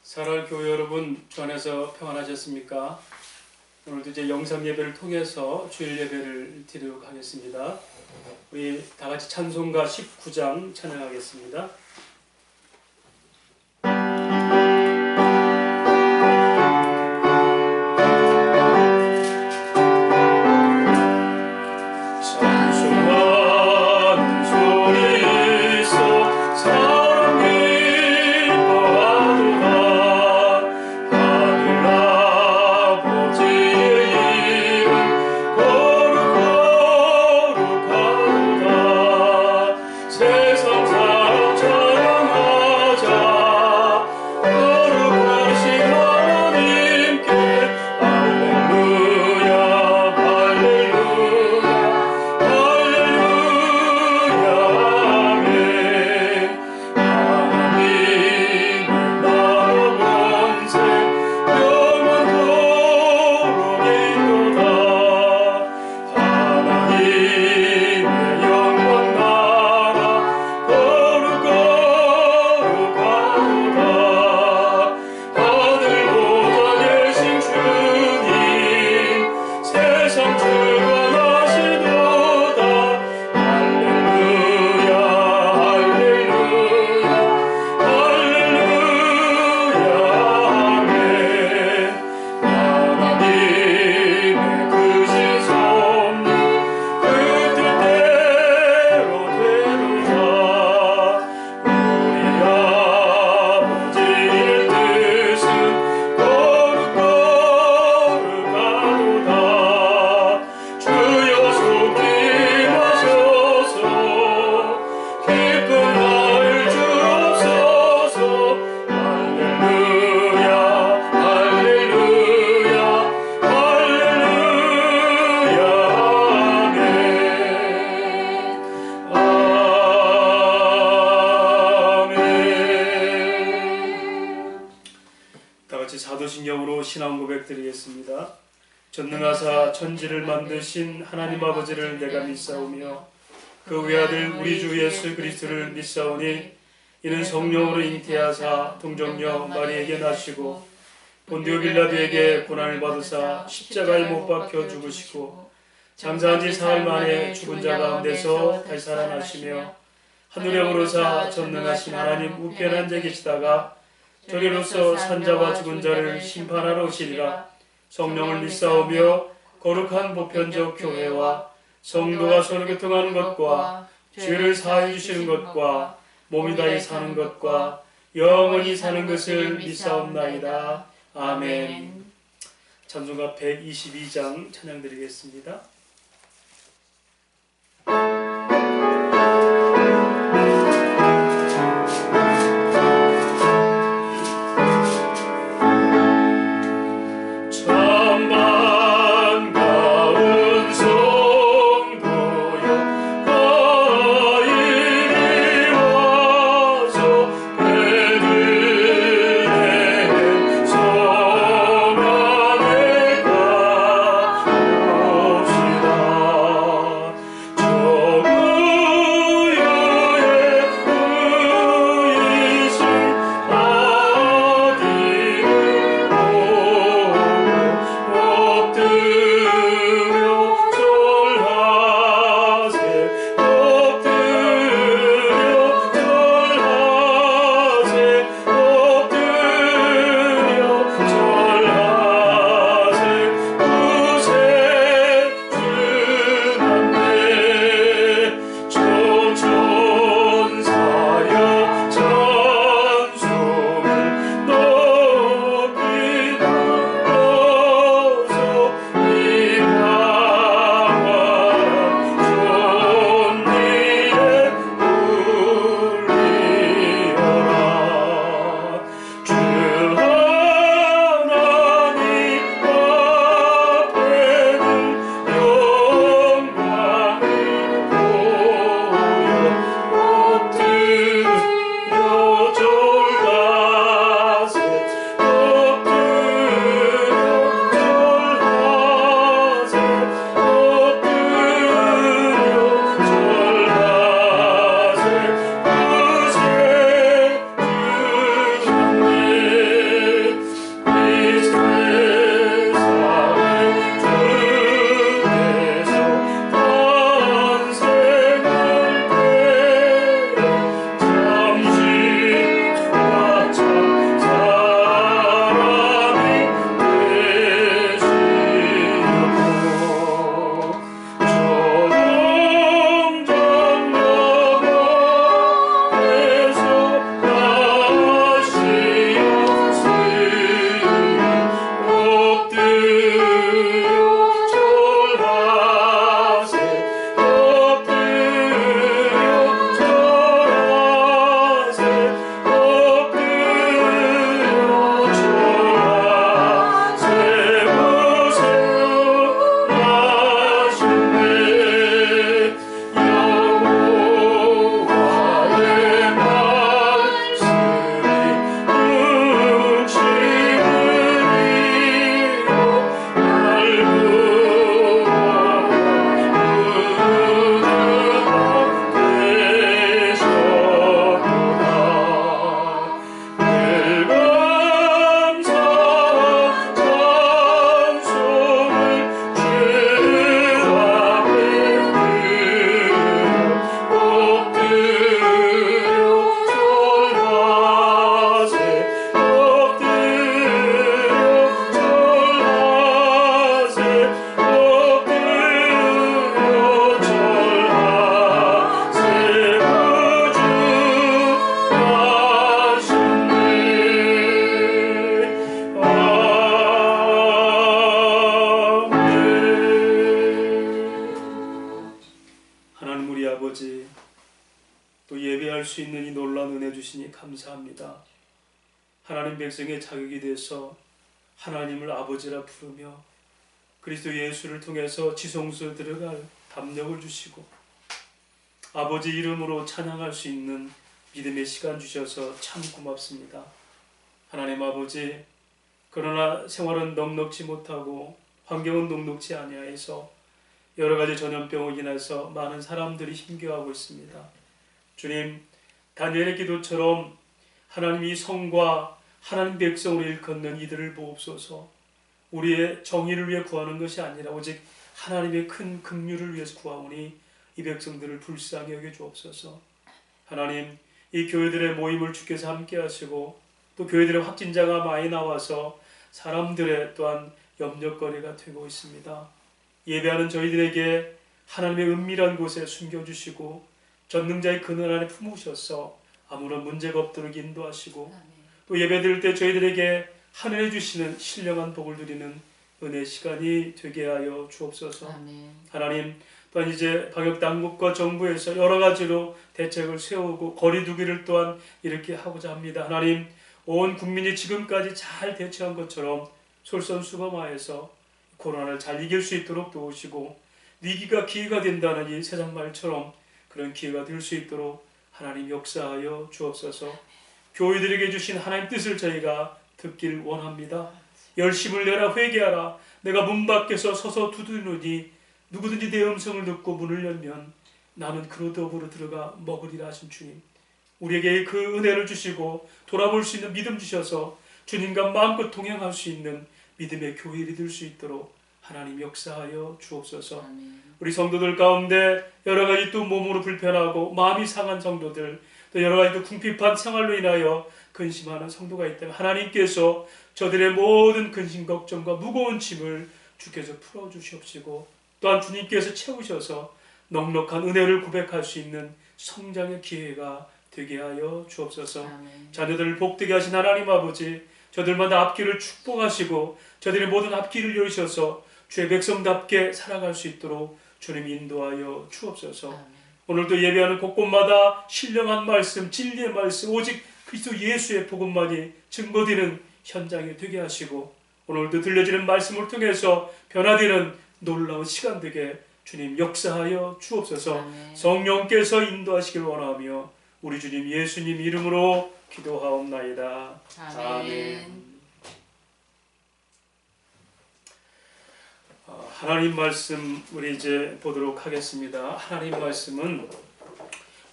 사랑하는 교회 여러분, 주 안에서 평안하셨습니까? 오늘도 이제 영상 예배를 통해서 주일 예배를 드리도록 하겠습니다. 우리 다 같이 찬송가 19장 찬양하겠습니다. 사도신경으로 신앙 고백 드리겠습니다. 전능하사 천지를 만드신 하나님 아버지를 내가 믿사오며 그 외아들 우리 주 예수 그리스도를 믿사오니 이는 성령으로 잉태하사 동정녀 마리에게 나시고 본디오 빌라도에게 고난을 받으사 십자가에 못 박혀 죽으시고 장사한 지 사흘 만에 죽은 자 가운데서 다시 살아나시며 하늘에 오르사 전능하신 하나님 우편한 자 계시다가 저리로서 산자와 죽은 자를 심판하러 오시리라. 성령을 믿사오며 거룩한 보편적 교회와 성도가 서로 교통하는 것과 죄를 사하여 주시는 것과 몸이 다히 사는 것과 영원히 사는 것을 믿사옵나이다. 아멘. 찬송가 122장 찬양드리겠습니다. 없이 또 예배할 수 있는 이 놀라운 은혜 주시니 감사합니다. 하나님 백성의 자격이 돼서 하나님을 아버지라 부르며 그리스도 예수를 통해서 지성소에 들어갈 담력을 주시고 아버지 이름으로 찬양할 수 있는 믿음의 시간 주셔서 참 고맙습니다. 하나님 아버지, 그러나 생활은 넉넉지 못하고 환경은 녹록지 아니하여서 여러 가지 전염병으로 인해서 많은 사람들이 힘겨워하고 있습니다. 주님, 다니엘의 기도처럼 하나님이 성과 하나님 백성으로 일컫는 이들을 보옵소서. 우리의 정의를 위해 구하는 것이 아니라 오직 하나님의 큰 긍휼을 위해서 구하오니 이 백성들을 불쌍히 여겨 주옵소서. 하나님, 이 교회들의 모임을 주께서 함께 하시고 또 교회들의 확진자가 많이 나와서 사람들의 또한 염려거리가 되고 있습니다. 예배하는 저희들에게 하나님의 은밀한 곳에 숨겨주시고 전능자의 그늘 안에 품으셔서 아무런 문제가 없도록 인도하시고 또 예배드릴 때 저희들에게 하늘에 주시는 신령한 복을 누리는 은혜 시간이 되게 하여 주옵소서. 아멘. 하나님, 또한 이제 방역당국과 정부에서 여러 가지로 대책을 세우고 거리두기를 또한 이렇게 하고자 합니다. 하나님, 온 국민이 지금까지 잘 대처한 것처럼 솔선수범하여서 코로나를 잘 이길 수 있도록 도우시고 위기가 기회가 된다는 이 세상 말처럼 그런 기회가 될 수 있도록 하나님 역사하여 주옵소서. 교회들에게 주신 하나님 뜻을 저희가 듣길 원합니다. 열심을 내라, 회개하라. 내가 문 밖에서 서서 두드리노니 누구든지 내 음성을 듣고 문을 열면 나는 그로 더불어 들어가 먹으리라 하신 주님, 우리에게 그 은혜를 주시고 돌아볼 수 있는 믿음 주셔서 주님과 마음껏 동행할 수 있는 믿음의 교회를 될 수 있도록 하나님 역사하여 주옵소서. 아멘. 우리 성도들 가운데 여러 가지 또 몸으로 불편하고 마음이 상한 성도들, 또 여러 가지 또 궁핍한 생활로 인하여 근심하는 성도가 있다면 하나님께서 저들의 모든 근심 걱정과 무거운 짐을 주께서 풀어주시옵시고 또한 주님께서 채우셔서 넉넉한 은혜를 고백할 수 있는 성장의 기회가 되게 하여 주옵소서. 아멘. 자녀들을 복되게 하신 하나님 아버지, 저들마다 앞길을 축복하시고 저들의 모든 앞길을 열으셔서 주의 백성답게 살아갈 수 있도록 주님 인도하여 주옵소서. 아멘. 오늘도 예배하는 곳곳마다 신령한 말씀, 진리의 말씀, 오직 그리스도 예수의 복음만이 증거되는 현장이 되게 하시고 오늘도 들려지는 말씀을 통해서 변화되는 놀라운 시간 되게 주님 역사하여 주옵소서. 아멘. 성령께서 인도하시길 원하며 우리 주님 예수님 이름으로 기도하옵나이다. 아멘. 아멘. 하나님 말씀 우리 이제 보도록 하겠습니다. 하나님 말씀은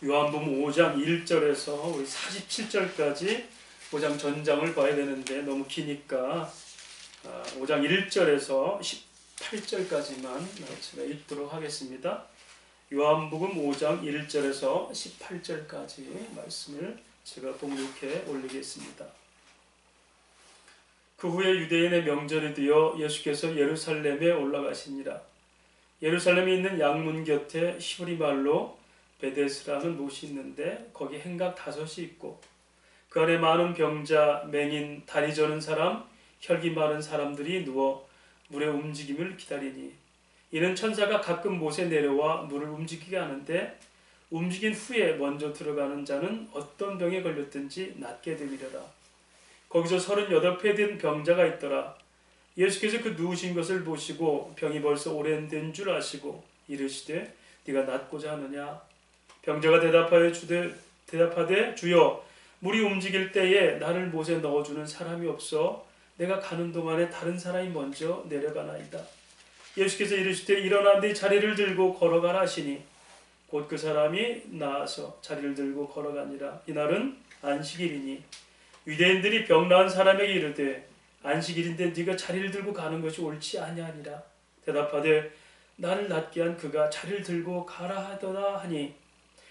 요한복음 5장 1절에서 우리 47절까지 5장 전장을 봐야 되는데 너무 기니까 5장 1절에서 18절까지만 제가 읽도록 하겠습니다. 요한복음 5장 1절에서 18절까지 말씀을 제가 봉독해 올리겠습니다. 그 후에 유대인의 명절이 되어 예수께서 예루살렘에 올라가시니라. 예루살렘에 있는 양문 곁에 히브리 말로 베데스라는 못이 있는데 거기 행각 5이 있고 그 안에 많은 병자, 맹인, 다리 저는 사람, 혈기 많은 사람들이 누워 물의 움직임을 기다리니 이는 천사가 가끔 못에 내려와 물을 움직이게 하는데 움직인 후에 먼저 들어가는 자는 어떤 병에 걸렸든지 낫게 되리라. 거기서 38회 된 병자가 있더라. 예수께서 그 누우신 것을 보시고 병이 벌써 오랜된 줄 아시고 이르시되 네가 낫고자 하느냐. 병자가 대답하되 주여 물이 움직일 때에 나를 못에 넣어주는 사람이 없어 내가 가는 동안에 다른 사람이 먼저 내려가나이다. 예수께서 이르시되 일어나 네 자리를 들고 걸어가라 하시니 곧 그 사람이 나아서 자리를 들고 걸어가니라. 이날은 안식일이니 유대인들이 병 나은 사람에게 이르되 안식일인데 네가 자리를 들고 가는 것이 옳지 아니하니라. 대답하되 나를 낫게 한 그가 자리를 들고 가라 하더라 하니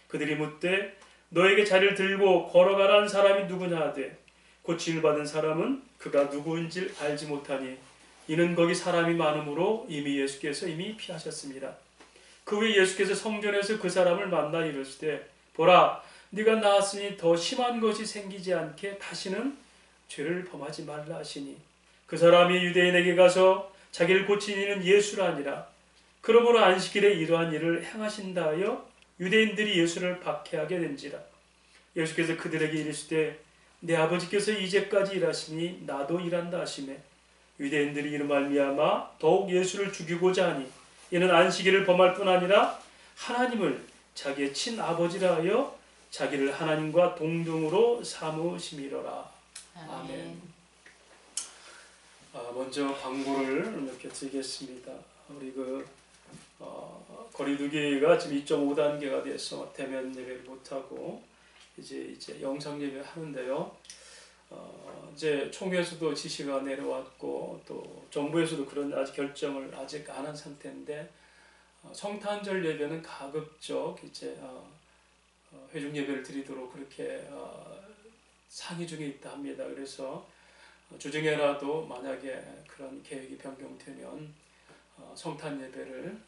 그들이 묻되 너에게 자리를 들고 걸어가라 한 사람이 누구냐 하되 고침을 받은 사람은 그가 누구인지 알지 못하니 이는 거기 사람이 많으므로 이미 예수께서 피하셨습니다. 그 후에 예수께서 성전에서 그 사람을 만나 이르시되 보라 네가 나았으니 더 심한 것이 생기지 않게 다시는 죄를 범하지 말라 하시니 그 사람이 유대인에게 가서 자기를 고친 이는 예수라 하니라. 그러므로 안식일에 이러한 일을 행하신다 하여 유대인들이 예수를 박해하게 된지라. 예수께서 그들에게 이르시되 내 아버지께서 이제까지 일하시니 나도 일한다 하시매 유대인들이 이로 말미암아 더욱 예수를 죽이고자 하니 이는 안식일을 범할 뿐 아니라 하나님을 자기의 친아버지라 하여 자기를 하나님과 동등으로 삼으심이로라. 아멘. 먼저 광고를 몇 개 드리겠습니다. 우리 거리두기가 지금 2.5단계가 돼서 대면 예배를 못하고 이제 영상 예배 하는데요. 이제 총회에서도 지시가 내려왔고 또 정부에서도 그런 아직 결정을 아직 안 한 상태인데 성탄절 예배는 가급적 이제 회중 예배를 드리도록 그렇게 상의 중에 있다 합니다. 그래서 주중에라도 만약에 그런 계획이 변경되면 성탄 예배를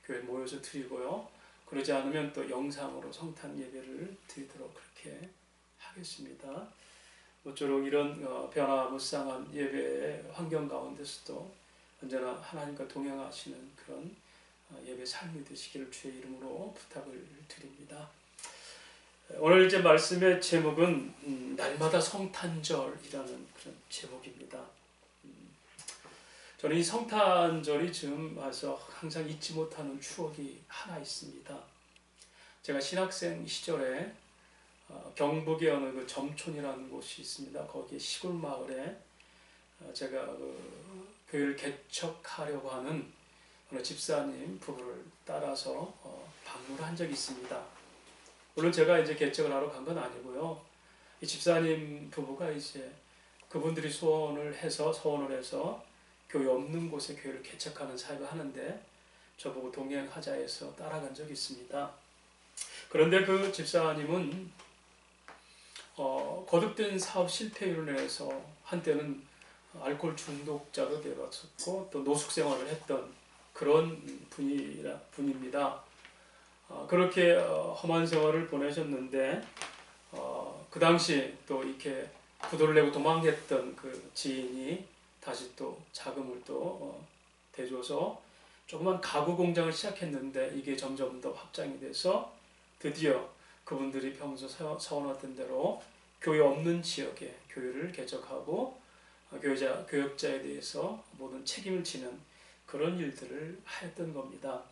교회 모여서 드리고요. 그러지 않으면 또 영상으로 성탄 예배를 드리도록 그렇게 하겠습니다. 모쪼록 이런 변화무쌍한 예배의 환경 가운데서도 언제나 하나님과 동행하시는 그런 예배 삶이 되시기를 주의 이름으로 부탁을 드립니다. 오늘 이제 말씀의 제목은 날마다 성탄절이라는 그런 제목입니다. 저는 이 성탄절이 지금 와서 항상 잊지 못하는 추억이 하나 있습니다. 제가 신학생 시절에 경북의 어느 그 점촌이라는 곳이 있습니다. 거기에 시골 마을에 제가 교회를 개척하려고 하는 어느 집사님 부부를 따라서 방문을 한 적이 있습니다. 물론 제가 이제 개척을 하러 간 건 아니고요. 이 집사님 부부가 이제 그분들이 소원을 해서 교회 없는 곳에 교회를 개척하는 사역을 하는데 저보고 동행하자 해서 따라간 적이 있습니다. 그런데 그 집사님은 거듭된 사업 실패로 인해서 한때는 알코올 중독자도 되었었고 또 노숙 생활을 했던 그런 분입니다. 그렇게 험한 생활을 보내셨는데 그 당시 또 이렇게 부도를 내고 도망했던 그 지인이 다시 또 자금을 또 대줘서 조그만 가구 공장을 시작했는데 이게 점점 더 확장이 돼서 드디어 그분들이 평소 서원하던 대로 교회 없는 지역에 교회를 개척하고 교역자에 대해서 모든 책임을 지는 그런 일들을 하였던 겁니다.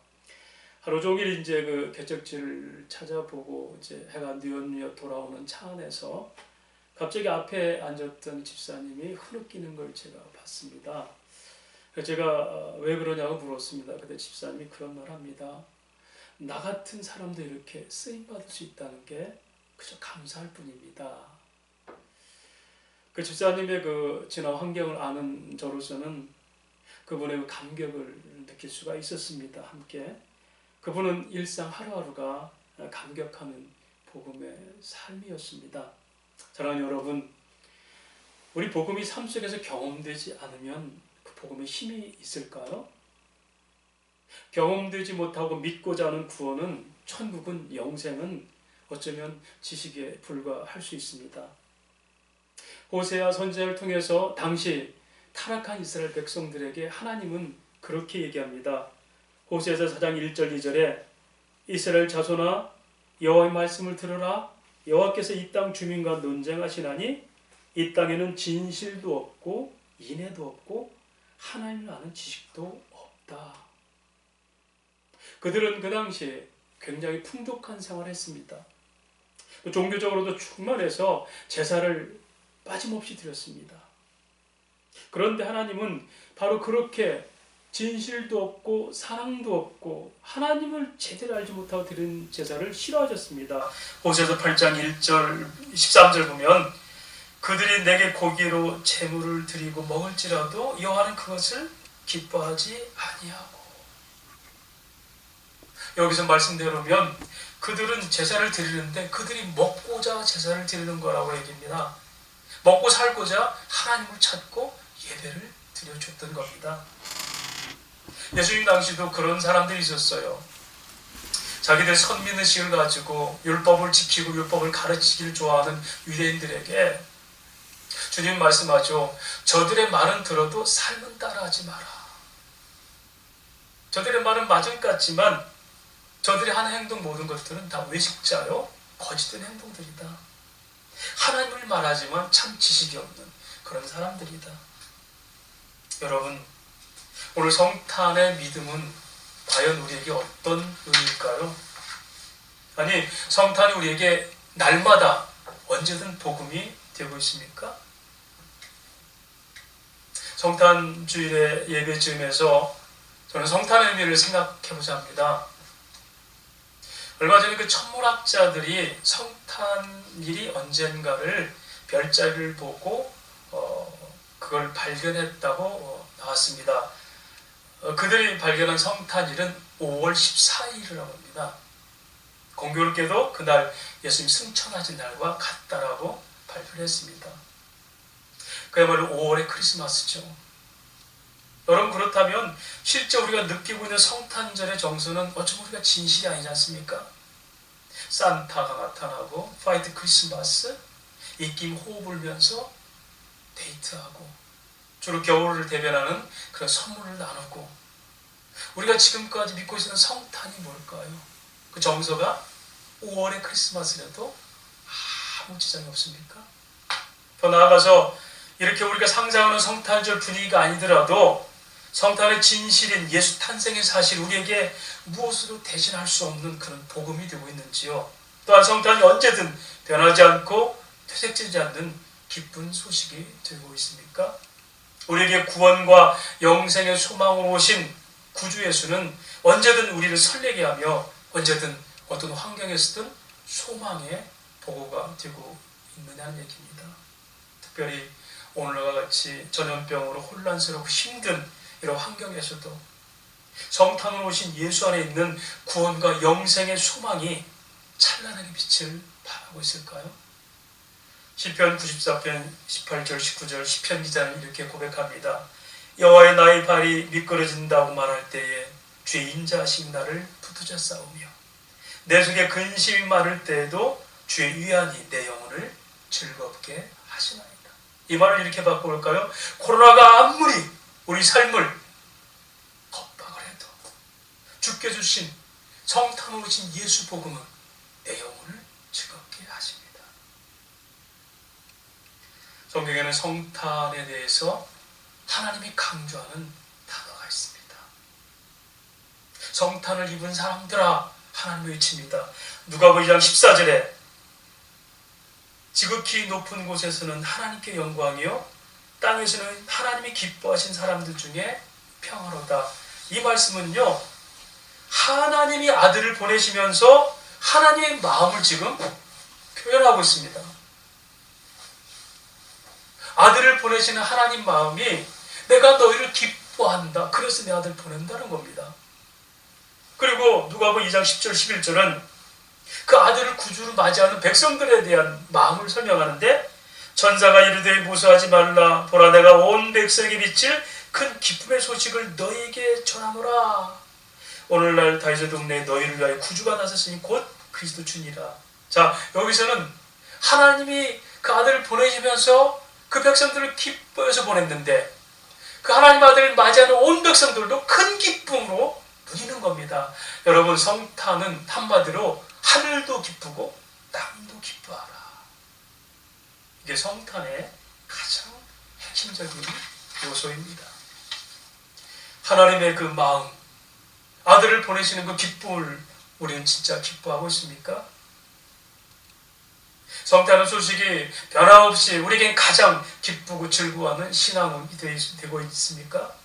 하루 종일 이제 그 개척지를 찾아보고 이제 해가 뉘엿뉘엿 돌아오는 차 안에서 갑자기 앞에 앉았던 집사님이 흐느끼는 걸 제가 봤습니다. 제가 왜 그러냐고 물었습니다. 그때 집사님이 그런 말 합니다. 나 같은 사람도 이렇게 쓰임받을 수 있다는 게 그저 감사할 뿐입니다. 그 집사님의 그 지난 환경을 아는 저로서는 그분의 그 감격을 느낄 수가 있었습니다. 함께 그분은 일상 하루하루가 감격하는 복음의 삶이었습니다. 사랑하는 여러분, 우리 복음이 삶 속에서 경험되지 않으면 그 복음의 힘이 있을까요? 경험되지 못하고 믿고자 하는 구원은, 천국은, 영생은 어쩌면 지식에 불과할 수 있습니다. 호세아 선지자를 통해서 당시 타락한 이스라엘 백성들에게 하나님은 그렇게 얘기합니다. 호세아서 4장 1절 2절에 이스라엘 자손아 여호와의 말씀을 들으라. 여호와께서 이 땅 주민과 논쟁하시나니 이 땅에는 진실도 없고 인애도 없고 하나님을 아는 지식도 없다. 그들은 그 당시에 굉장히 풍족한 생활을 했습니다. 또 종교적으로도 충만해서 제사를 빠짐없이 드렸습니다. 그런데 하나님은 바로 그렇게 진실도 없고 사랑도 없고 하나님을 제대로 알지 못하고 드린 제사를 싫어하셨습니다. 호세아서 8장 1절 13절 보면 그들이 내게 고기로 제물을 드리고 먹을지라도 여호와는 그것을 기뻐하지 아니하고. 여기서 말씀대로면 그들은 제사를 드리는데 그들이 먹고자 제사를 드리는 거라고 얘기합니다. 먹고 살고자 하나님을 찾고 예배를 드려줬던 겁니다. 예수님 당시도 그런 사람들이 있었어요. 자기들 선민의식을 가지고 율법을 지키고 율법을 가르치기를 좋아하는 유대인들에게 주님 말씀하죠. 저들의 말은 들어도 삶은 따라하지 마라. 저들의 말은 맞을 것 같지만 저들이 하는 행동 모든 것들은 다 외식자요 거짓된 행동들이다. 하나님을 말하지만 참 지식이 없는 그런 사람들이다. 여러분, 오늘 성탄의 믿음은 과연 우리에게 어떤 의미일까요? 아니, 성탄이 우리에게 날마다 언제든 복음이 되고 있습니까? 성탄 주일의 예배쯤에서 저는 성탄의 의미를 생각해보자 합니다. 얼마 전에 그 천문학자들이 성탄일이 언젠가를 별자리를 보고 그걸 발견했다고 나왔습니다. 그들이 발견한 성탄일은 5월 14일이라고 합니다. 공교롭게도 그날 예수님 승천하신 날과 같다라고 발표를 했습니다. 그야말로 5월의 크리스마스죠. 여러분, 그렇다면 실제 우리가 느끼고 있는 성탄절의 정서는 어쩌면 우리가 진실이 아니지 않습니까? 산타가 나타나고 화이트 크리스마스, 입김 호흡 불면서 데이트하고 주로 겨울을 대변하는 그런 선물을 나누고, 우리가 지금까지 믿고 있는 성탄이 뭘까요? 그 정서가 5월의 크리스마스라도 아무 지장이 없습니까? 더 나아가서 이렇게 우리가 상상하는 성탄절 분위기가 아니더라도 성탄의 진실인 예수 탄생의 사실, 우리에게 무엇으로 대신할 수 없는 그런 복음이 되고 있는지요. 또한 성탄이 언제든 변하지 않고 퇴색되지 않는 기쁜 소식이 되고 있습니까? 우리에게 구원과 영생의 소망으로 오신 구주 예수는 언제든 우리를 설레게 하며 언제든 어떤 환경에서든 소망의 보고가 되고 있느냐는 얘기입니다. 특별히 오늘과 같이 전염병으로 혼란스럽고 힘든 이런 환경에서도 성탄으로 오신 예수 안에 있는 구원과 영생의 소망이 찬란하게 빛을 발하고 있을까요? 시편 94편 18절 19절 시편 기자는 이렇게 고백합니다. 여호와의 나의 발이 미끄러진다고 말할 때에 주의 인자하신 나를 붙드자 싸우며 내 속에 근심이 많을 때에도 주의 위안이 내 영혼을 즐겁게 하시나이다. 이 말을 이렇게 바꿔볼까요? 코로나가 아무리 우리 삶을 겁박을 해도 주께 주신 성탄으로 오신 예수 복음은 내 영혼을 즐겁게 하십니다. 성경에는 성탄에 대해서 하나님이 강조하는 단어가 있습니다. 성탄을 입은 사람들아 하나님의 외칩니다. 누가복음 2장 14절에 지극히 높은 곳에서는 하나님께 영광이요 땅에서는 하나님이 기뻐하신 사람들 중에 평화로다. 이 말씀은요, 하나님이 아들을 보내시면서 하나님의 마음을 지금 표현하고 있습니다. 아들을 보내시는 하나님 마음이 내가 너희를 기뻐한다. 그래서 내 아들 보낸다는 겁니다. 그리고 누가복음 2장 10절 11절은 그 아들을 구주로 맞이하는 백성들에 대한 마음을 설명하는데 천사가 이르되 무서워하지 말라. 보라 내가 온 백성에게 비칠 큰 기쁨의 소식을 너희에게 전하노라. 오늘날 다윗의 동네에 너희를 위하여 구주가 나섰으니 곧 그리스도 주니라. 자, 여기서는 하나님이 그 아들을 보내시면서 그 백성들을 기뻐해서 보냈는데 그 하나님 아들을 맞이하는 온 백성들도 큰 기쁨으로 누리는 겁니다. 여러분, 성탄은 한마디로 하늘도 기쁘고 땅도 기뻐하라. 이게 성탄의 가장 핵심적인 요소입니다. 하나님의 그 마음, 아들을 보내시는 그 기쁨을 우리는 진짜 기뻐하고 있습니까? 성탄의 소식이 변함없이 우리에겐 가장 기쁘고 즐거워하는 신앙이 되고 있습니까?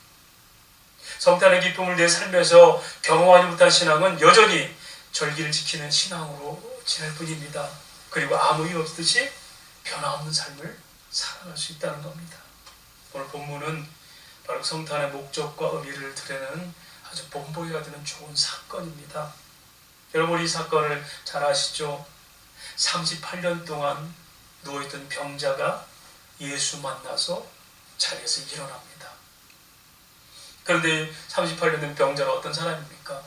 성탄의 기쁨을 내 삶에서 경험하지 못한 신앙은 여전히 절기를 지키는 신앙으로 지낼 뿐입니다. 그리고 아무 일 없듯이 변화없는 삶을 살아갈 수 있다는 겁니다. 오늘 본문은 바로 성탄의 목적과 의미를 드러내는 아주 본보기가 되는 좋은 사건입니다. 여러분, 이 사건을 잘 아시죠? 38년 동안 누워있던 병자가 예수 만나서 자리에서 일어납니다. 그런데 38년 된 병자는 어떤 사람입니까?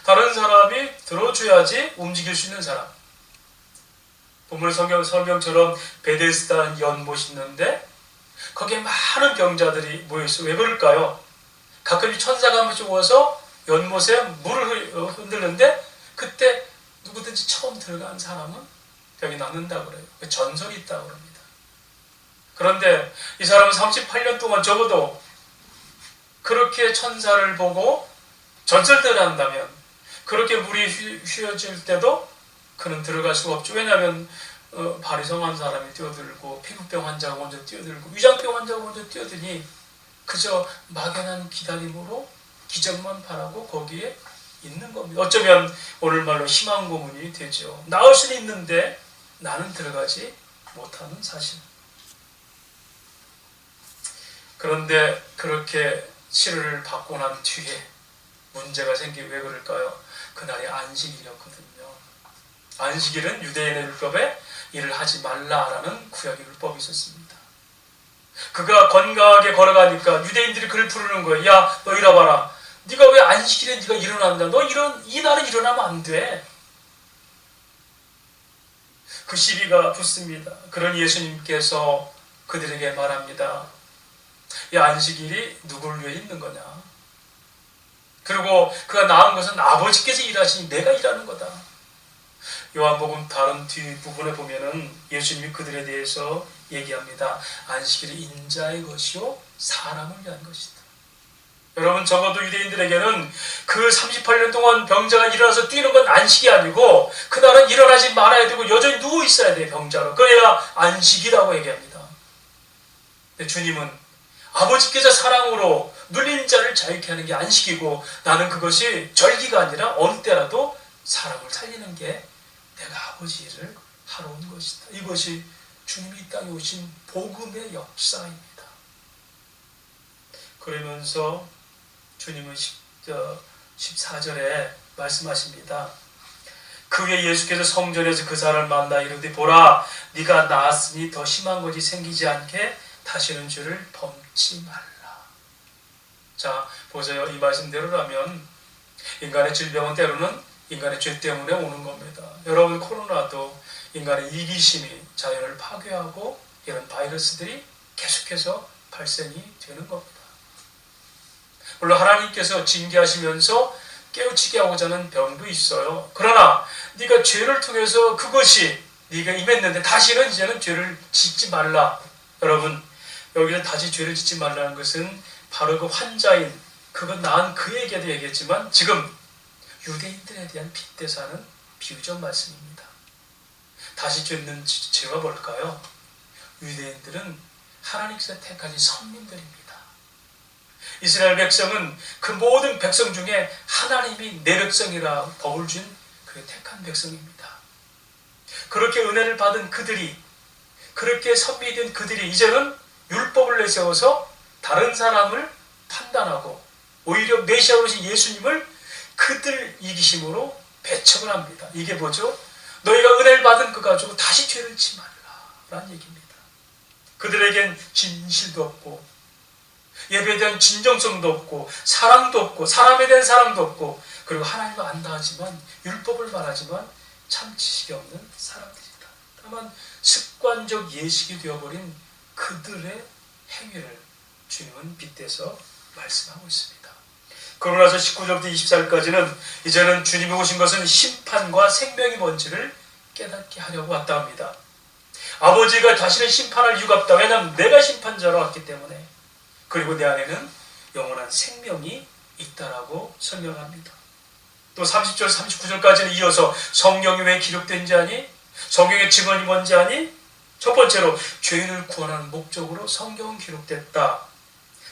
다른 사람이 들어줘야지 움직일 수 있는 사람. 본문의 성경처럼 베데스다 연못이 있는데 거기에 많은 병자들이 모여있어요. 왜 그럴까요? 가끔 천사가 한 번씩 오서 연못에 물을 흔들는데 그때 누구든지 처음 들어간 사람은 병이 낫는다고 그래요. 그 전설이 있다고 합니다. 그런데 이 사람은 38년 동안 적어도 그렇게 천사를 보고 전설대로 한다면 그렇게 물이 휘어질 때도 그는 들어갈 수가 없죠. 왜냐하면 발이 성한 사람이 뛰어들고 피부병 환자가 먼저 뛰어들고 위장병 환자가 먼저 뛰어드니 그저 막연한 기다림으로 기적만 바라고 거기에 있는 겁니다. 어쩌면 오늘말로 희망 고문이 되죠. 나을 수는 있는데 나는 들어가지 못하는 사실. 그런데 그렇게 치료를 받고 난 뒤에 문제가 생기고 왜 그럴까요? 그날이 안식일이었거든요. 안식일은 유대인의 율법에 일을 하지 말라라는 구약의 율법이 있었습니다. 그가 건강하게 걸어가니까 유대인들이 그를 부르는 거예요. 야, 너 일어봐라. 네가 왜 안식일에 네가 일어난다. 너 이 날은 일어나면 안 돼. 그 시비가 붙습니다. 그런 예수님께서 그들에게 말합니다. 이 안식일이 누굴 위해 있는 거냐. 그리고 그가 낳은 것은 아버지께서 일하시니 내가 일하는 거다. 요한복음 다른 뒷부분에 보면은 예수님이 그들에 대해서 얘기합니다. 안식일이 인자의 것이요 사람을 위한 것이다. 여러분 적어도 유대인들에게는 그 38년 동안 병자가 일어나서 뛰는 건 안식이 아니고 그날은 일어나지 말아야 되고 여전히 누워 있어야 돼 병자로. 그래야 안식이라고 얘기합니다. 근데 주님은 아버지께서 사랑으로 눌린 자를 자유케 하는 게 안식이고 나는 그것이 절기가 아니라 어느 때라도 사람을 살리는 게 내가 아버지 일을 하러 온 것이다. 이것이 주님이 이 땅에 오신 복음의 역사입니다. 그러면서 주님은 14절에 말씀하십니다. 그 후에 예수께서 성전에서 그 사람을 만나 이르되 보라 네가 나았으니 더 심한 것이 생기지 않게 다시는 죄를 범치 말라. 자 보세요. 이 말씀대로라면 인간의 질병은 때로는 인간의 죄 때문에 오는 겁니다. 여러분 코로나도 인간의 이기심이 자연을 파괴하고 이런 바이러스들이 계속해서 발생이 되는 겁니다. 물론 하나님께서 징계하시면서 깨우치게 하고자 하는 병도 있어요. 그러나 네가 죄를 통해서 그것이 네가 임했는데 다시는 이제는 죄를 짓지 말라. 여러분 여기서 다시 죄를 짓지 말라는 것은 바로 그 환자인 그것 낳은 그에게도 얘기했지만 지금 유대인들에 대한 빗대사는 비유적 말씀입니다. 다시 짓는 죄가 뭘까요? 유대인들은 하나님께서 택하신 선민들입니다. 이스라엘 백성은 그 모든 백성 중에 하나님이 내 백성이라 법을 준 그 택한 백성입니다. 그렇게 은혜를 받은 그들이 그렇게 선비된 그들이 이제는 율법을 내세워서 다른 사람을 판단하고 오히려 메시아로 오신 예수님을 그들 이기심으로 배척을 합니다. 이게 뭐죠? 너희가 은혜를 받은 그 가지고 다시 죄를 짓지 말라라는 얘기입니다. 그들에겐 진실도 없고 예배에 대한 진정성도 없고 사랑도 없고 사람에 대한 사랑도 없고 그리고 하나님을 안다 하지만 율법을 말하지만 참 지식이 없는 사람들이다. 다만 습관적 예식이 되어버린 그들의 행위를 주님은 빗대서 말씀하고 있습니다. 그러고 나서 19절부터 24절까지는 이제는 주님이 오신 것은 심판과 생명이 뭔지를 깨닫게 하려고 왔다 합니다. 아버지가 다시는 심판할 이유가 없다. 왜냐하면 내가 심판자로 왔기 때문에. 그리고 내 안에는 영원한 생명이 있다라고 설명합니다. 또 30절 39절까지는 이어서 성경이 왜 기록된지 아니? 성경의 증언이 뭔지 아니? 첫 번째로 죄인을 구원하는 목적으로 성경은 기록됐다.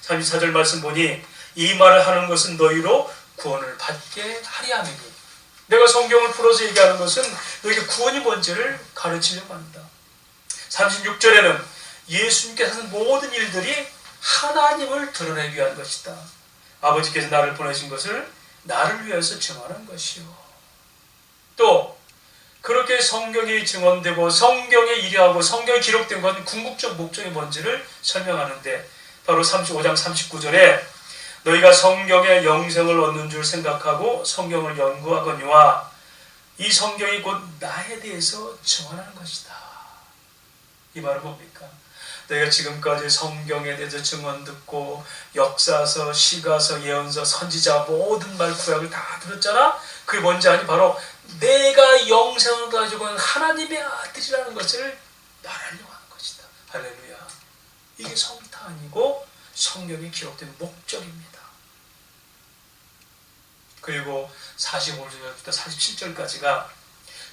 34절 말씀 보니 이 말을 하는 것은 너희로 구원을 받게 하리 함이니. 내가 성경을 풀어서 얘기하는 것은 너희에게 구원이 뭔지를 가르치려고 합니다. 36절에는 예수님께서 하는 모든 일들이 하나님을 드러내기 위한 것이다. 아버지께서 나를 보내신 것을 나를 위해서 증언한 것이요. 또 그렇게 성경이 증언되고 성경에 일하고 성경에 기록된 건 궁극적 목적이 뭔지를 설명하는데 바로 35장 39절에 너희가 성경의 영생을 얻는 줄 생각하고 성경을 연구하거니와 이 성경이 곧 나에 대해서 증언하는 것이다. 이 말은 뭡니까? 내가 지금까지 성경에 대해서 증언 듣고 역사서, 시가서, 예언서, 선지자 모든 말 구약을 다 들었잖아. 그게 뭔지 아니? 바로 내가 영생을 가지고 있는 하나님의 아들이라는 것을 말하려고 하는 것이다. 할렐루야. 이게 성탄이고 성경에 기록된 목적입니다. 그리고 45절부터 47절까지가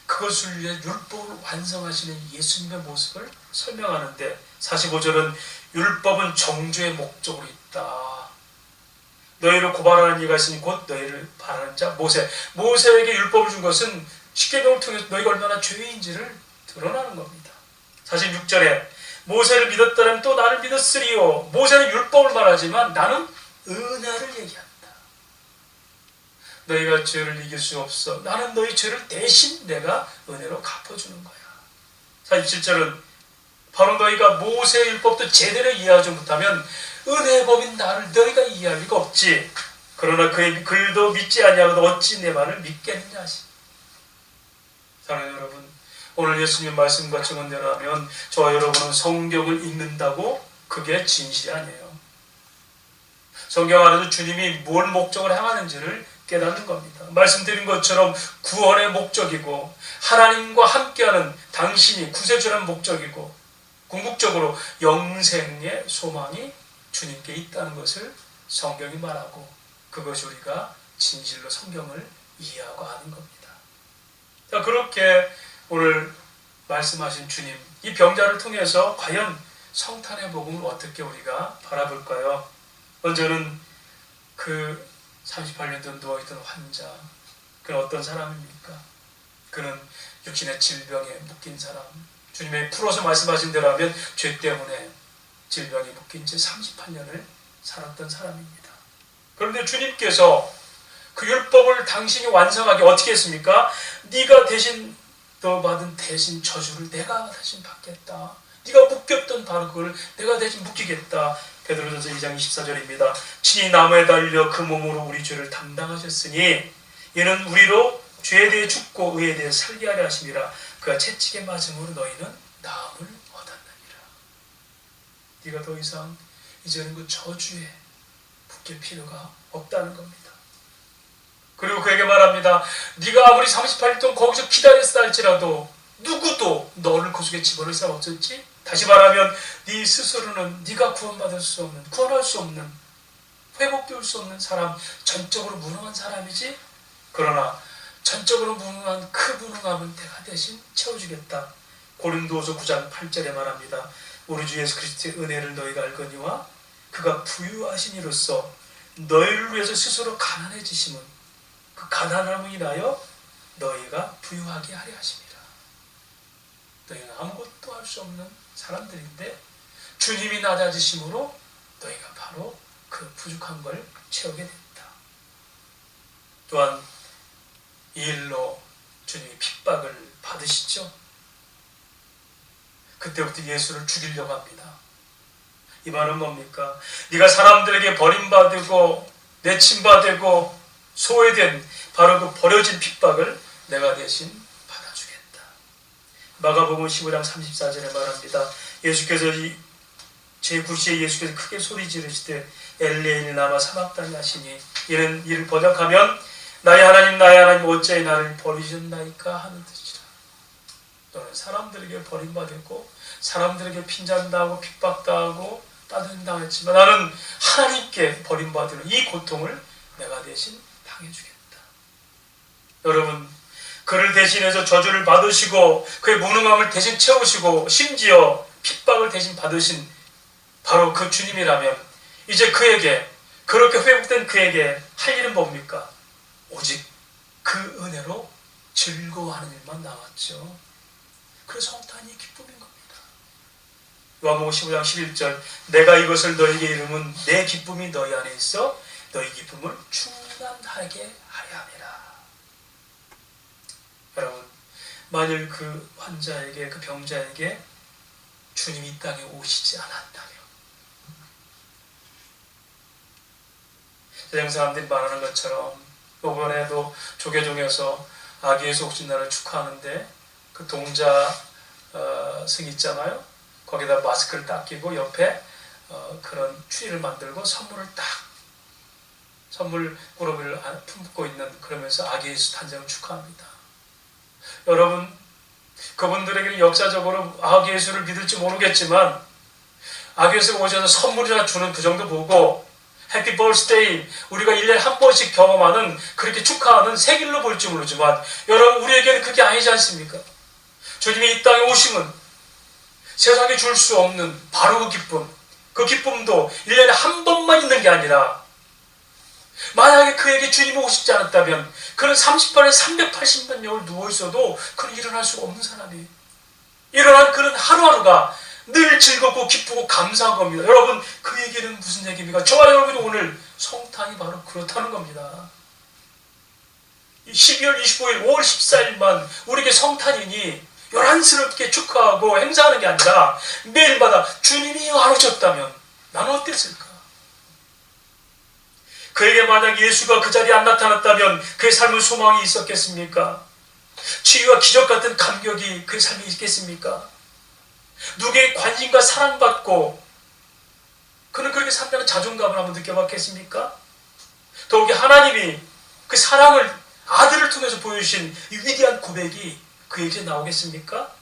그것을 위해 율법을 완성하시는 예수님의 모습을 설명하는데, 45절은 율법은 정죄의 목적으로 있다. 너희를 고발하는 이가 있으니 곧 너희를 바라는 자 모세에게 율법을 준 것은 십계명을 통해서 너희가 얼마나 죄인지를 드러나는 겁니다. 46절에 모세를 믿었다면 또 나를 믿었으리요. 모세는 율법을 말하지만 나는 은혜를 얘기한다. 너희가 죄를 이길 수 없어. 나는 너희 죄를 대신 내가 은혜로 갚아주는 거야. 47절은 바로 너희가 모세의 율법도 제대로 이해하지 못하면 은혜의 법인 나를 너희가 이해할 리가 없지. 그러나 그의 글도 믿지 아니하고도 어찌 내 말을 믿겠느냐. 사랑하는 여러분, 오늘 예수님 말씀과 증언대로라면 저와 여러분은 성경을 읽는다고 그게 진실이 아니에요. 성경 안에도 주님이 뭘 목적을 향하는지를 깨닫는 겁니다. 말씀드린 것처럼 구원의 목적이고 하나님과 함께하는 당신이 구세주라는 목적이고 궁극적으로 영생의 소망이 주님께 있다는 것을 성경이 말하고, 그것이 우리가 진실로 성경을 이해하고 아는 겁니다. 자, 그렇게 오늘 말씀하신 주님, 이 병자를 통해서 과연 성탄의 복음을 어떻게 우리가 바라볼까요? 먼저는 그 38년 전 누워있던 환자, 그는 어떤 사람입니까? 그는 육신의 질병에 묶인 사람, 주님의 풀어서 말씀하신 대로 하면 죄 때문에 질병에 묶인 채 38년을 살았던 사람입니다. 그런데 주님께서 그 율법을 당신이 완성하게 어떻게 했습니까? 네가 대신 너 받은 대신 저주를 내가 대신 받겠다. 네가 묶였던 바로 그걸 내가 대신 묶이겠다. 베드로전서 2장 24절입니다. 친히 나무에 달려 그 몸으로 우리 죄를 담당하셨으니 이는 우리로 죄에 대해 죽고 의에 대해 살게 하려 하심이라. 그가 채찍에 맞음으로 너희는 나음을 얻었느니라. 네가 더 이상 이제는 그 저주에 묶일 필요가 없다는 겁니다. 그리고 그에게 말합니다. 네가 아무리 38일 동안 거기서 기다렸다 할지라도 누구도 너를 그 속에 집어넣을 사람 없었지? 다시 말하면 네 스스로는 네가 구원받을 수 없는, 구원할 수 없는, 회복될 수 없는 사람, 전적으로 무능한 사람이지? 그러나 전적으로 무능한 그 무능함은 내가 대신 채워주겠다. 고린도후서 9장 8절에 말합니다. 우리 주 예수 그리스도의 은혜를 너희가 알거니와 그가 부유하신 이로써 너희를 위해서 스스로 가난해지심은 그 가난함을 인하여 너희가 부유하게 하려 하심이라. 너희는 아무것도 할 수 없는 사람들인데 주님이 낮아지심으로 너희가 바로 그 부족한 걸 채우게 됐다. 또한 이 일로 주님이 핍박을 받으시죠. 그때부터 예수를 죽이려고 합니다. 이 말은 뭡니까? 네가 사람들에게 버림받고 내침받고 소외된 바로 그 버려진 핍박을 내가 대신 받아주겠다. 마가복음 15장 34절에 말합니다. 예수께서 제9시에 예수께서 크게 소리 지르시되 엘리 라마 사박다니 하시니 이를 번역하면 나의 하나님 어찌 나를 버리셨나이까 하는 뜻이라. 너는 사람들에게 버림받았고 사람들에게 핀잔당하고 핍박당하고 따돌림당했지만 나는 하나님께 버림받는 이 고통을 내가 대신 당해주겠다. 여러분, 그를 대신해서 저주를 받으시고 그의 무능함을 대신 채우시고 심지어 핍박을 대신 받으신 바로 그 주님이라면 이제 그에게, 그렇게 회복된 그에게 할 일은 뭡니까? 오직 그 은혜로 즐거워하는 일만 남았죠. 그래서 성탄이 기쁨인 겁니다. 요한복음 15장 11절 내가 이것을 너희에게 이름은 내 기쁨이 너희 안에 있어 너희 기쁨을 충만하게 하려 함이라. 여러분, 만일 그 환자에게, 그 병자에게 주님이 이 땅에 오시지 않았다면 세상 사람들이 말하는 것처럼 이번에도 조계종에서 아기 예수 옥신날을 축하하는데 그 동자 승 있잖아요. 거기다 마스크를 딱 끼고 옆에 그런 추리를 만들고 선물을 딱 선물 꾸러미를 품고 있는, 그러면서 아기 예수 탄생을 축하합니다. 여러분, 그분들에게는 역사적으로 아기 예수를 믿을지 모르겠지만 아기 예수가 오셔서 선물이나 주는 그 정도 보고 해피 버스데이, 우리가 1년에 한 번씩 경험하는, 그렇게 축하하는 생일로 볼지 모르지만 여러분, 우리에게는 그게 아니지 않습니까? 주님이 이 땅에 오심은 세상에 줄 수 없는 바로 그 기쁨, 그 기쁨도 1년에 한 번만 있는 게 아니라, 만약에 그에게 주님이 오시지 않았다면 그는 38년 380만 년을 누워있어도 그는 일어날 수가 없는 사람이에요. 일어난 그는 하루하루가 늘 즐겁고 기쁘고 감사한 겁니다. 여러분, 그 얘기는 무슨 얘기입니까? 저와 여러분이 오늘 성탄이 바로 그렇다는 겁니다. 12월 25일, 5월 14일만 우리에게 성탄이니 요란스럽게 축하하고 행사하는 게 아니라 매일마다 주님이 안 오셨다면 나는 어땠을까? 그에게 만약 예수가 그 자리에 안 나타났다면 그의 삶은 소망이 있었겠습니까? 치유와 기적 같은 감격이 그의 삶에 있겠습니까? 누구의 관심과 사랑받고 그는 그렇게 산다는 자존감을 한번 느껴봤겠습니까? 더욱이 하나님이 그 사랑을 아들을 통해서 보여주신 이 위대한 고백이 그에게 나오겠습니까?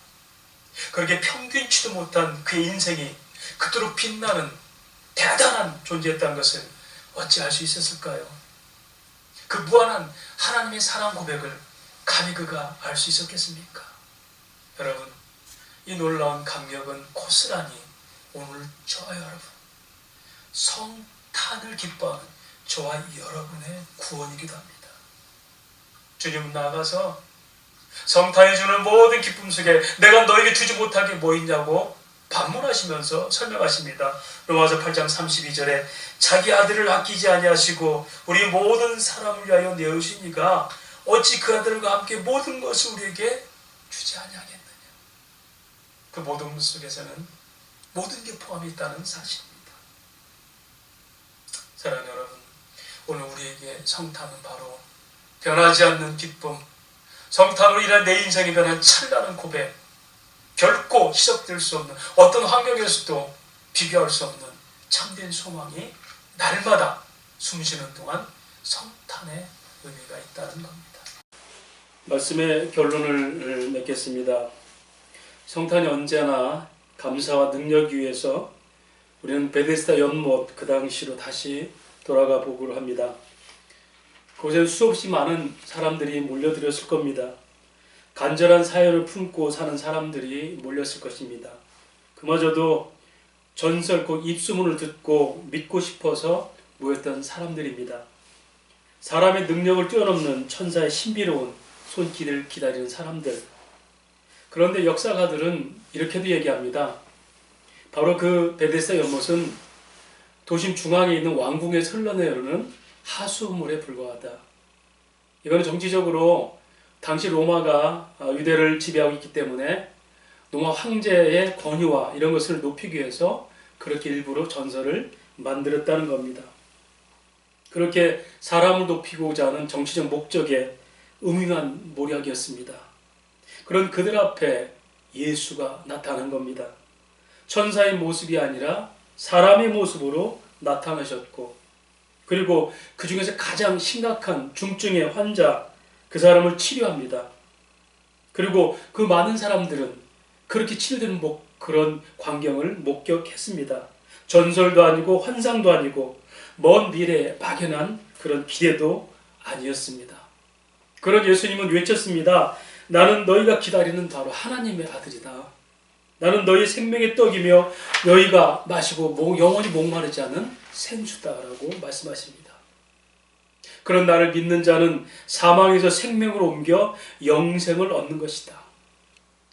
그렇게 평균치도 못한 그의 인생이 그토록 빛나는 대단한 존재였다는 것을 어찌 알 수 있었을까요? 그 무한한 하나님의 사랑 고백을 감히 그가 알 수 있었겠습니까? 여러분, 이 놀라운 감격은 고스란히 오늘 저와 여러분, 성탄을 기뻐하는 저와 여러분의 구원이기도 합니다. 주님 나아가서 성탄이 주는 모든 기쁨 속에 내가 너에게 주지 못한 게 뭐 있냐고 반문하시면서 설명하십니다. 로마서 8장 32절에 자기 아들을 아끼지 아니하시고 우리 모든 사람을 위하여 내으시니가 어찌 그 아들과 함께 모든 것을 우리에게 주지 아니하겠느냐. 그 모든 것 속에서는 모든 게 포함이 있다는 사실입니다. 사랑하는 여러분, 오늘 우리에게 성탄은 바로 변하지 않는 기쁨, 성탄으로 인한 내 인생이 변한 찬란한 고백, 결코 희석될 수 없는, 어떤 환경에서도 비교할 수 없는 참된 소망이 날마다 숨쉬는 동안 성탄의 의미가 있다는 겁니다. 말씀의 결론을 맺겠습니다. 성탄이 언제나 감사와 능력 위에서 우리는 베데스다 연못 그 당시로 다시 돌아가 보기로 합니다. 그곳에 수없이 많은 사람들이 몰려들었을 겁니다. 간절한 사연을 품고 사는 사람들이 몰렸을 것입니다. 그마저도 전설 곧 입소문을 듣고 믿고 싶어서 모였던 사람들입니다. 사람의 능력을 뛰어넘는 천사의 신비로운 손길을 기다리는 사람들. 그런데 역사가들은 이렇게도 얘기합니다. 바로 그 베데스다 연못은 도심 중앙에 있는 왕궁에서 흘러내려오는 하수물에 불과하다. 이거는 정치적으로 당시 로마가 유대를 지배하고 있기 때문에 로마 황제의 권위와 이런 것을 높이기 위해서 그렇게 일부러 전설을 만들었다는 겁니다. 그렇게 사람을 높이고자 하는 정치적 목적에 음흉한 모략이었습니다. 그런 그들 앞에 예수가 나타난 겁니다. 천사의 모습이 아니라 사람의 모습으로 나타나셨고, 그리고 그 중에서 가장 심각한 중증의 환자, 그 사람을 치료합니다. 그리고 그 많은 사람들은 그렇게 치료되는 그런 광경을 목격했습니다. 전설도 아니고 환상도 아니고 먼 미래에 막연한 그런 기대도 아니었습니다. 그런 예수님은 외쳤습니다. 나는 너희가 기다리는 바로 하나님의 아들이다. 나는 너희 생명의 떡이며 너희가 마시고 영원히 목마르지 않은 생수다라고 말씀하십니다. 그런 나를 믿는 자는 사망에서 생명으로 옮겨 영생을 얻는 것이다.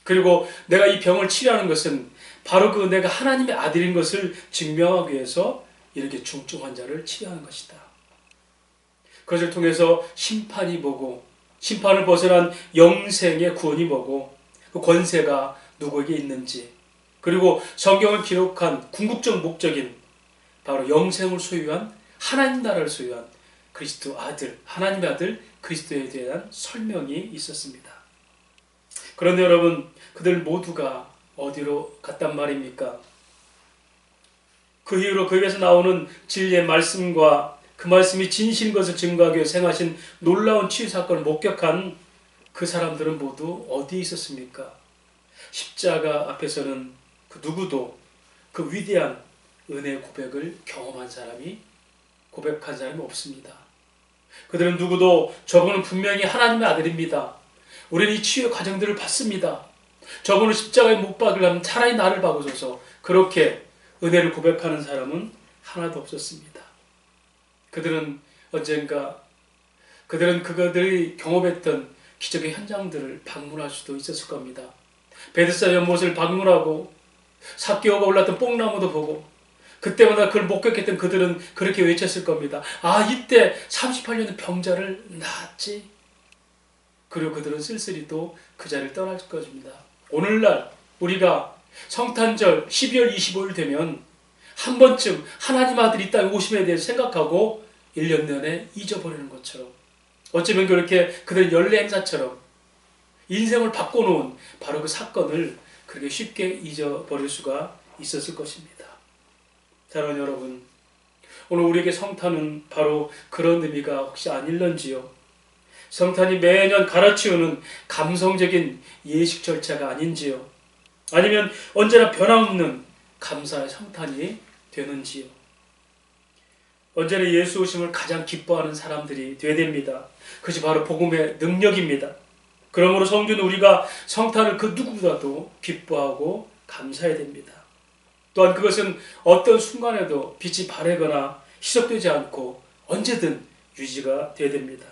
그리고 내가 이 병을 치료하는 것은 바로 그 내가 하나님의 아들인 것을 증명하기 위해서 이렇게 중증 환자를 치료하는 것이다. 그것을 통해서 심판이 뭐고, 심판을 벗어난 영생의 구원이 뭐고, 그 권세가 누구에게 있는지, 그리고 성경을 기록한 궁극적 목적인 바로 영생을 소유한 하나님 나라를 소유한 그리스도 아들, 하나님의 아들 그리스도에 대한 설명이 있었습니다. 그런데 여러분, 그들 모두가 어디로 갔단 말입니까? 그 이후로 거기에서 나오는 진리의 말씀과 그 말씀이 진실인 것을 증거하기 위해 행하신 놀라운 치유 사건을 목격한 그 사람들은 모두 어디에 있었습니까? 십자가 앞에서는 그 누구도 그 위대한 은혜의 고백을 경험한 사람이, 고백한 사람이 없습니다. 그들은 누구도 저분은 분명히 하나님의 아들입니다, 우리는 이 치유의 과정들을 봤습니다, 저분은 십자가에 못 박으려면 차라리 나를 박으소서, 그렇게 은혜를 고백하는 사람은 하나도 없었습니다. 그들은 언젠가 그들이 경험했던 기적의 현장들을 방문할 수도 있었을 겁니다. 베드스다 연못을 방문하고 삭개오가 올랐던 뽕나무도 보고 그때마다 그걸 목격했던 그들은 그렇게 외쳤을 겁니다. 아, 이때 38년의 병자를 낳았지. 그리고 그들은 쓸쓸히 또 그 자리를 떠날 것입니다. 오늘날 우리가 성탄절 12월 25일 되면 한 번쯤 하나님 아들이 이 땅에 오심에 대해서 생각하고 1년 내내 잊어버리는 것처럼, 어쩌면 그렇게 그들의 연례 행사처럼 인생을 바꿔놓은 바로 그 사건을 그렇게 쉽게 잊어버릴 수가 있었을 것입니다. 사랑하는 여러분, 오늘 우리에게 성탄은 바로 그런 의미가 혹시 아닐런지요? 성탄이 매년 갈아치우는 감성적인 예식 절차가 아닌지요? 아니면 언제나 변함없는 감사의 성탄이 되는지요? 언제나 예수 오심을 가장 기뻐하는 사람들이 되어야 됩니다. 그것이 바로 복음의 능력입니다. 그러므로 성도는 우리가 성탄을 그 누구보다도 기뻐하고 감사해야 됩니다. 또한 그것은 어떤 순간에도 빛이 바래거나 희석되지 않고 언제든 유지가 되어야 됩니다.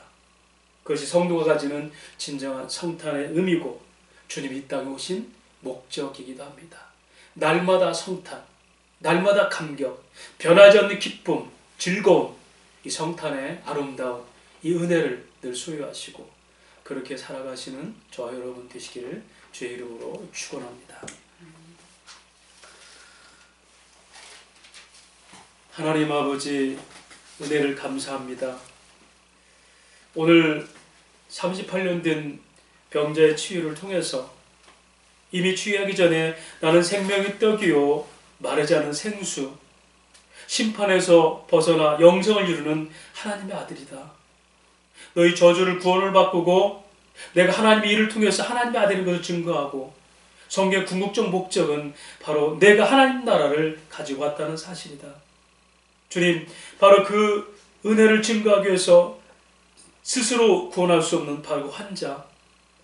그것이 성도가 가지는 진정한 성탄의 의미고 주님이 이 땅에 오신 목적이기도 합니다. 날마다 성탄, 날마다 감격, 변하지 않는 기쁨, 즐거움, 이 성탄의 아름다운 이 은혜를 늘 소유하시고 그렇게 살아가시는 저와 여러분 되시기를 주의 이름으로 축원합니다. 하나님 아버지, 은혜를 감사합니다. 오늘 38년 된 병자의 치유를 통해서 이미 치유하기 전에 나는 생명의 떡이요 마르지 않은 생수, 심판에서 벗어나 영생을 이루는 하나님의 아들이다. 너희 저주를 구원을 바꾸고 내가 하나님의 일을 통해서 하나님의 아들인 것을 증거하고 성경의 궁극적 목적은 바로 내가 하나님 나라를 가지고 왔다는 사실이다. 주님, 바로 그 은혜를 증거하기 위해서 스스로 구원할 수 없는 바로 환자,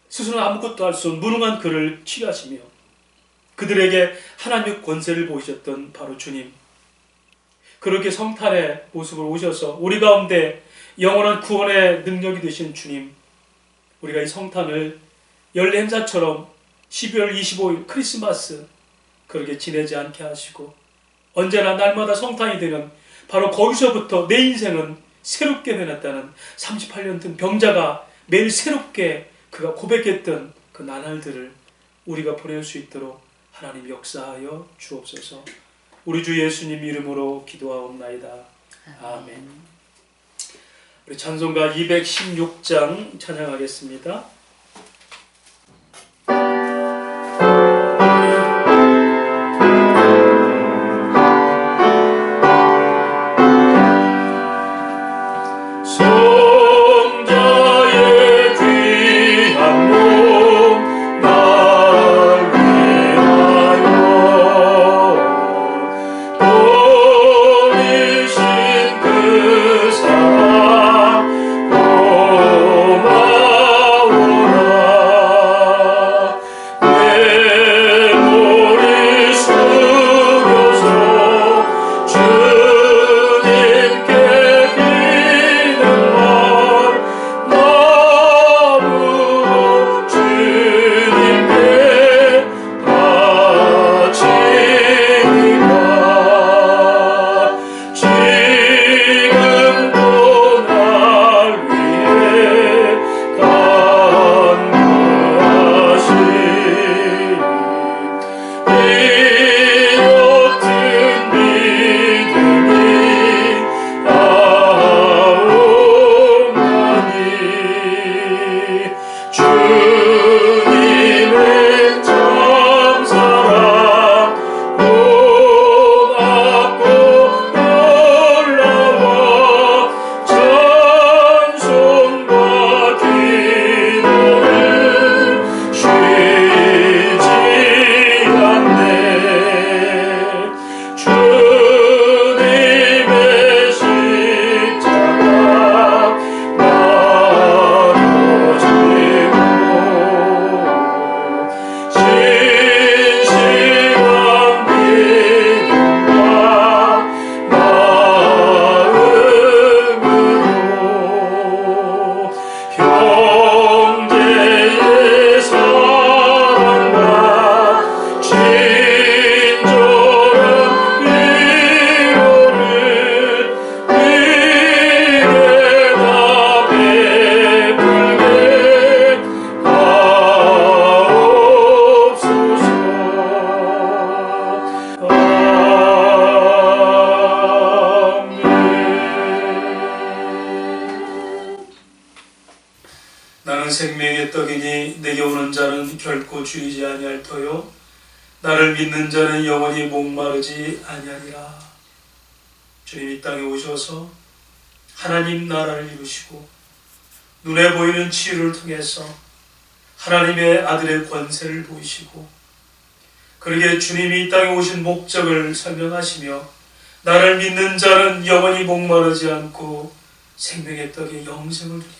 스스로 아무것도 할 수 없는 무능한 그를 치유하시며 그들에게 하나님의 권세를 보이셨던 바로 주님, 그렇게 성탄의 모습으로 오셔서 우리 가운데 영원한 구원의 능력이 되신 주님, 우리가 이 성탄을 연례 행사처럼 12월 25일 크리스마스 그렇게 지내지 않게 하시고 언제나 날마다 성탄이 되면 바로 거기서부터 내 인생은 새롭게 변했다는 38년 된 병자가 매일 새롭게 그가 고백했던 그 나날들을 우리가 보낼 수 있도록 하나님 역사하여 주옵소서. 우리 주 예수님 이름으로 기도하옵나이다. 아멘. 우리 찬송가 216장 찬양하겠습니다. 고마워 사랑과 친절한 위로를 네게 다 베풀게 하옵소서. 나는 생명의 떡이니 내게 오는 자는 결코 줄이지 아니할 터요 나를 믿는 자는 영원히 목마르지 아니하리라. 주님 이 땅에 오셔서 하나님 나라를 이루시고 눈에 보이는 치유를 통해서 하나님의 아들의 권세를 보이시고 그러게 주님이 이 땅에 오신 목적을 설명하시며 나를 믿는 자는 영원히 목마르지 않고 생명의 떡에 영생을 누리리라.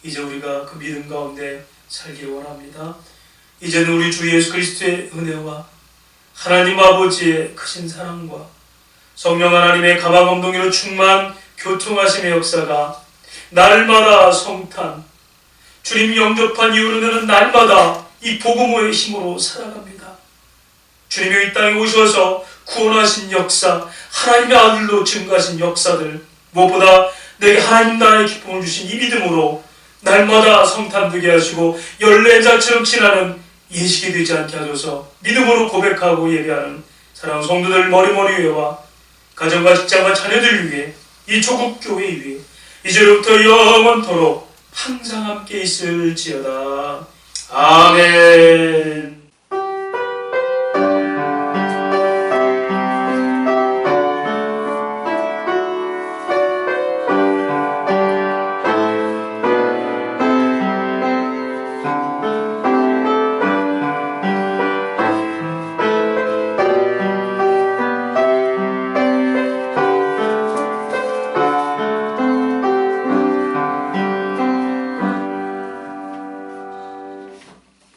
이제 우리가 그 믿음 가운데 살기 원합니다. 이제는 우리 주 예수 그리스도의 은혜와 하나님 아버지의 크신 사랑과 성령 하나님의 가마검동이로 충만 교통하심의 역사가 날마다 성탄 주님 영접한 이후로는 날마다 이 복음의 힘으로 살아갑니다. 주님이 이 땅에 오셔서 구원하신 역사, 하나님의 아들로 증거하신 역사들, 무엇보다 내게 하나님 나라의 기쁨을 주신 이 믿음으로 날마다 성탄되게 하시고 열례자처럼 지나는 예식이 되지 않게 하셔서 믿음으로 고백하고 예배하는 사랑하는 성도들 머리머리 위에와 가정과 직장과 자녀들 위해 이 조국 교회 위에 이제로부터 영원토록 항상 함께 있을지어다. 아멘.